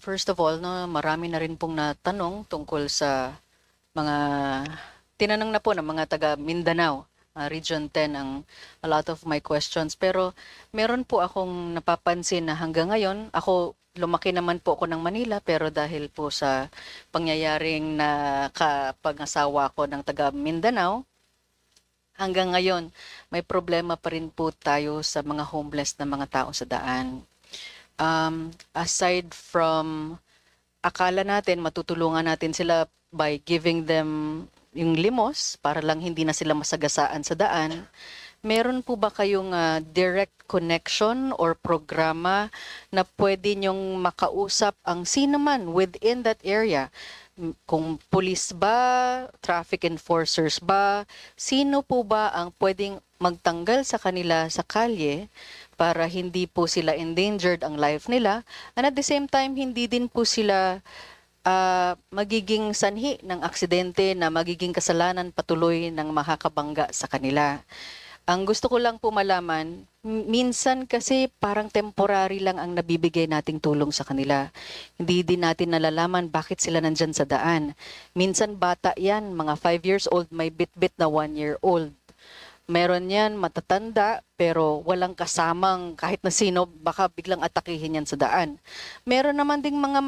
First of all 'no, marami na rin pong natanong tungkol sa mga tinanong na po ng mga taga Mindanao, Region 10 ang a lot of my questions. Pero meron po akong napapansin na hanggang ngayon, ako lumaki naman po ako ng Manila pero dahil po sa pangyayaring nakapag-asawa ko ng taga Mindanao, hanggang ngayon may problema pa rin po tayo sa mga homeless na mga tao sa daan. Aside from akala natin matutulungan natin sila by giving them yung limos para lang hindi na sila masagasaan sa daan, meron po ba kayong direct connection or programa na pwede nyong makausap ang sino man within that area? Kung police ba, traffic enforcers ba, sino po ba ang pwedeng magtanggal sa kanila sa kalye para hindi po sila endangered ang life nila, and at the same time hindi din po sila magiging sanhi ng aksidente na magiging kasalanan patuloy ng makakabangga sa kanila. Ang gusto ko lang po malaman, minsan kasi parang temporary lang ang nabibigay nating tulong sa kanila. Hindi din natin nalalaman bakit sila nandyan sa daan. Minsan bata yan, mga 5 years old, may bit-bit na 1 year old. Meron yan matatanda pero walang kasamang kahit na sino, baka biglang atakihin yan sa daan. Meron naman ding mga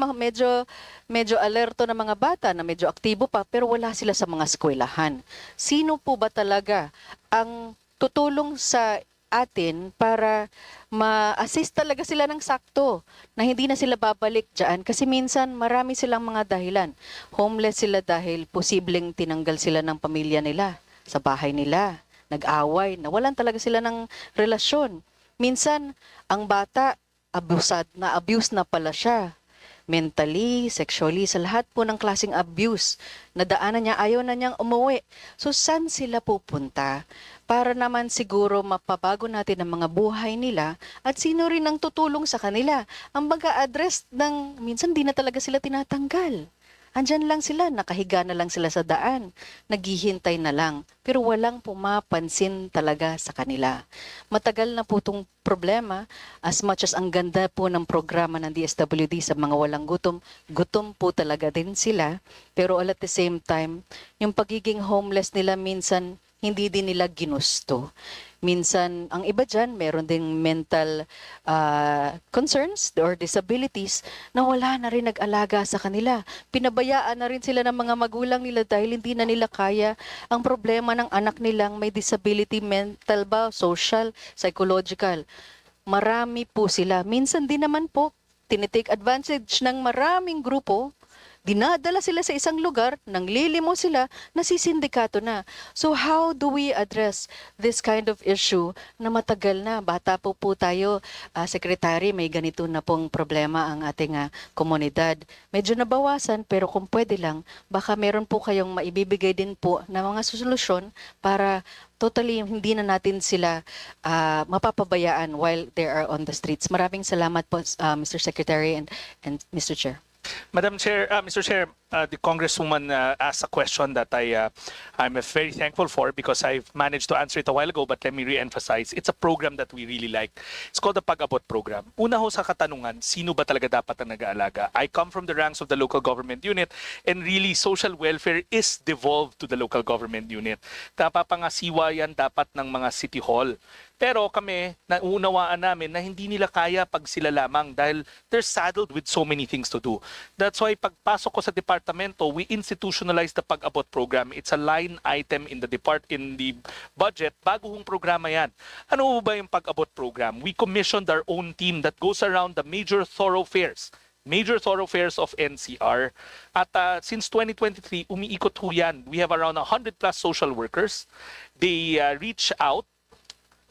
medyo alerto na mga bata na medyo aktibo pa pero wala sila sa mga eskwelahan. Sino po ba talaga ang tutulong sa atin para ma-assist talaga sila ng sakto na hindi na sila babalik dyan kasi minsan marami silang mga dahilan. Homeless sila dahil posibleng tinanggal sila ng pamilya nila sa bahay nila, nag-away, nawalan talaga sila ng relasyon. Minsan, ang bata, abuse na pala siya. Mentally, sexually, sa lahat po ng klaseng abuse. Nadaanan niya, ayaw na niyang umuwi. So, saan sila pupunta? Para naman siguro mapabago natin ang mga buhay nila at sino rin ang tutulong sa kanila. Ang baga-address ng, minsan di na talaga sila tinatanggal. Andyan lang sila, nakahiga na lang sila sa daan, naghihintay na lang, pero walang pumapansin talaga sa kanila. Matagal na po itong problema, as much as ang ganda po ng programa ng DSWD sa mga walang gutom, gutom po talaga din sila, pero all at the same time, yung pagiging homeless nila minsan, hindi din nila ginusto. Minsan, ang iba dyan, meron ding mental concerns or disabilities na wala na rin nag-alaga sa kanila. Pinabayaan na rin sila ng mga magulang nila dahil hindi na nila kaya ang problema ng anak nilang may disability, mental ba, social, psychological. Marami po sila. Minsan din naman po, tinitake advantage ng maraming grupo. Dinadala sila sa isang lugar, nanglilimo sila, nasisindikato na. So how do we address this kind of issue na matagal na? Bata po tayo, Secretary, may ganito na pong problema ang ating komunidad. Medyo nabawasan pero kung pwede lang, baka meron po kayong maibibigay din po na mga solusyon para totally hindi na natin sila mapapabayaan while they are on the streets. Maraming salamat po, Mr. Secretary and Mr. Chair. Madam Chair, Mr. Chair, the Congresswoman asked a question that I'm very thankful for because I've managed to answer it a while ago, but let me re-emphasize. It's a program that we really like. It's called the Pag-abot Program. Una ho sa katanungan, sino ba talaga dapat ang nag-aalaga? I come from the ranks of the local government unit and really social welfare is devolved to the local government unit. Napapangasiwa yan dapat ng mga city hall. Pero kami, nauunawaan namin na hindi nila kaya pag sila lamang dahil they're saddled with so many things to do. That's why pagpasok ko sa departamento, we institutionalized the Pag-abot Program. It's a line item in the budget. Bagong programa yan. Ano ba yung Pag-abot Program? We commissioned our own team that goes around the major thoroughfares of NCR. At since 2023, umiikot ho yan. We have around 100 plus social workers. They reach out,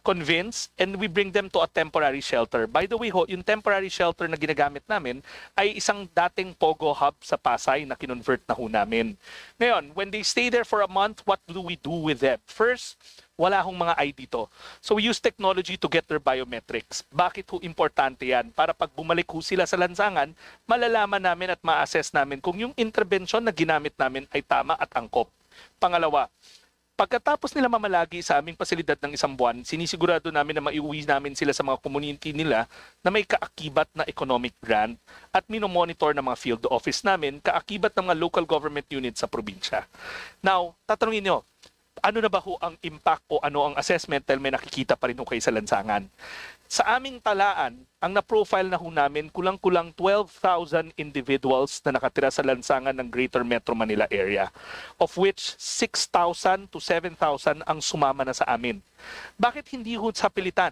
convince, and we bring them to a temporary shelter. By the way ho, yung temporary shelter na ginagamit namin ay isang dating Pogo Hub sa Pasay na kinonvert na ho namin. Ngayon, when they stay there for a month, what do we do with them? First, wala hong mga ID to. So we use technology to get their biometrics. Bakit ho importante yan? Para pag bumalik ho sila sa lansangan, malalaman namin at ma-assess namin kung yung intervention na ginamit namin ay tama at angkop. Pangalawa, Pagkatapos nila mamalagi sa aming pasilidad ng isang buwan, sinisigurado namin na maiuwi namin sila sa mga community nila na may kaakibat na economic grant at minomonitor ng mga field office namin kaakibat ng mga local government units sa probinsya. Now, tatanungin nyo, ano na ba ho ang impact o ano ang assessment dahil may nakikita pa rin ho kayo sa lansangan? Sa aming talaan, ang na-profile na ho namin kulang-kulang 12,000 individuals na nakatira sa lansangan ng Greater Metro Manila area, of which 6,000 to 7,000 ang sumama na sa amin. Bakit hindi ho sa pilitan?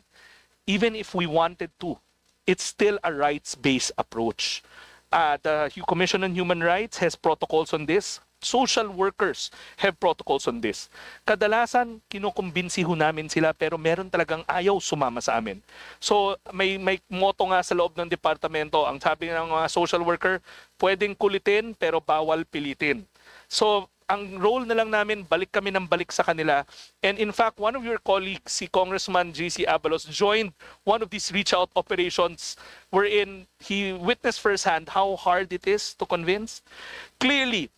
Even if we wanted to, it's still a rights-based approach. The Commission on Human Rights has protocols on this. Social workers have protocols on this. Kadalasan, kinukumbinsi ho namin sila pero meron talagang ayaw sumama sa amin. So, may motto nga sa loob ng departamento. Ang sabi ng mga social worker, pwedeng kulitin pero bawal pilitin. So, ang role na lang namin, balik kami ng balik sa kanila. And in fact, one of your colleagues, si Congressman J.C. Abalos, joined one of these reach-out operations wherein he witnessed firsthand how hard it is to convince. Clearly,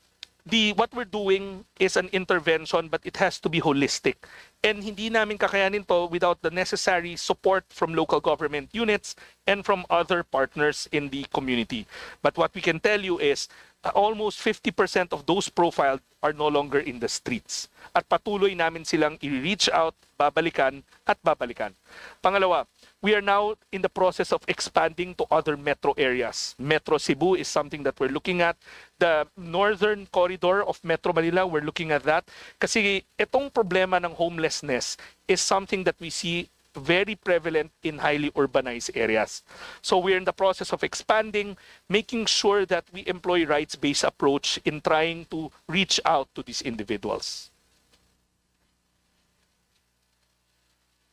what we're doing is an intervention, but it has to be holistic. And hindi namin kakayanin to without the necessary support from local government units and from other partners in the community. But what we can tell you is almost 50% of those profiled are no longer in the streets. At patuloy namin silang i-reach out, babalikan at babalikan. Pangalawa, we are now in the process of expanding to other metro areas. Metro Cebu is something that we're looking at. The northern corridor of Metro Manila, we're looking at that. Kasi itong problema ng homelessness is something that we see very prevalent in highly urbanized areas. So we're in the process of expanding, making sure that we employ rights-based approach in trying to reach out to these individuals.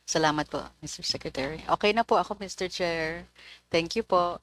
Salamat po, Mr. Secretary. Okay na po ako, Mr. Chair. Thank you po.